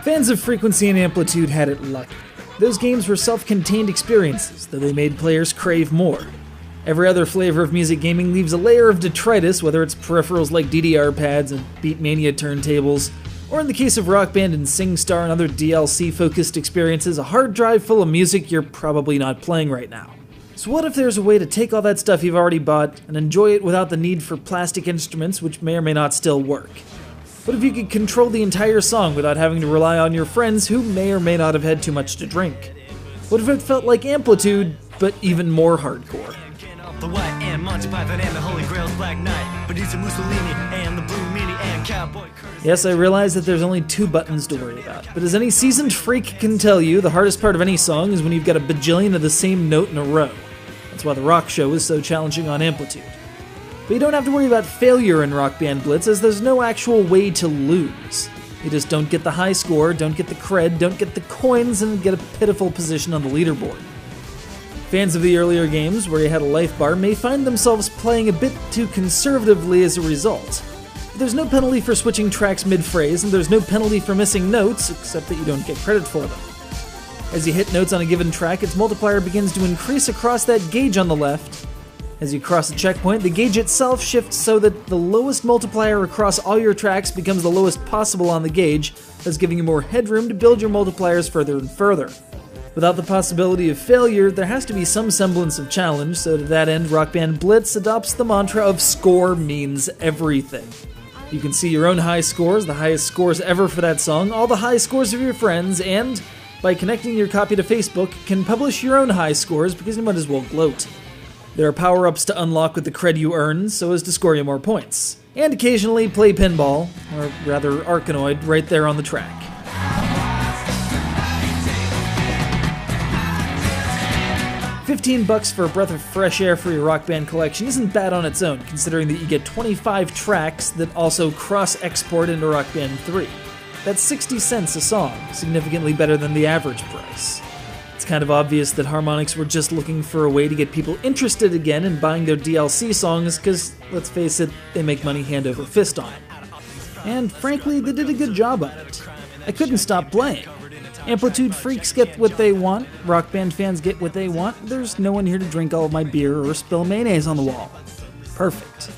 Fans of Frequency and Amplitude had it lucky. Those games were self-contained experiences, though they made players crave more. Every other flavor of music gaming leaves a layer of detritus, whether it's peripherals like DDR pads and Beatmania turntables, or in the case of Rock Band and SingStar and other DLC-focused experiences, a hard drive full of music you're probably not playing right now. So what if there's a way to take all that stuff you've already bought and enjoy it without the need for plastic instruments which may or may not still work? What if you could control the entire song without having to rely on your friends who may or may not have had too much to drink? What if it felt like Amplitude, but even more hardcore? The white and Monty Python and the Holy Grail's Black Knight, Benito Mussolini and the Blue Meanie and Cowboy Curtis. Yes, I realize that there's only 2 buttons to worry about, but as any seasoned freak can tell you, the hardest part of any song is when you've got a bajillion of the same note in a row. That's why the rock show is so challenging on Amplitude. But you don't have to worry about failure in Rock Band Blitz, as there's no actual way to lose. You just don't get the high score, don't get the cred, don't get the coins, and get a pitiful position on the leaderboard. Fans of the earlier games, where you had a life bar, may find themselves playing a bit too conservatively as a result. But there's no penalty for switching tracks mid-phrase, and there's no penalty for missing notes, except that you don't get credit for them. As you hit notes on a given track, its multiplier begins to increase across that gauge on the left. As you cross a checkpoint, the gauge itself shifts so that the lowest multiplier across all your tracks becomes the lowest possible on the gauge, thus giving you more headroom to build your multipliers further and further. Without the possibility of failure, there has to be some semblance of challenge, so to that end, Rock Band Blitz adopts the mantra of score means everything. You can see your own high scores, the highest scores ever for that song, all the high scores of your friends, and, by connecting your copy to Facebook, can publish your own high scores because you might as well gloat. There are power-ups to unlock with the cred you earn, so as to score you more points. And occasionally play pinball, or rather Arkanoid, right there on the track. $15 for a breath of fresh air for your Rock Band collection isn't bad on its own, considering that you get 25 tracks that also cross-export into Rock Band 3. That's 60 cents a song, significantly better than the average price. It's kind of obvious that Harmonix were just looking for a way to get people interested again in buying their DLC songs, because, let's face it, they make money hand over fist on it. And frankly, they did a good job of it. I couldn't stop playing. Amplitude freaks get what they want, Rock Band fans get what they want, there's no one here to drink all of my beer or spill mayonnaise on the wall. Perfect.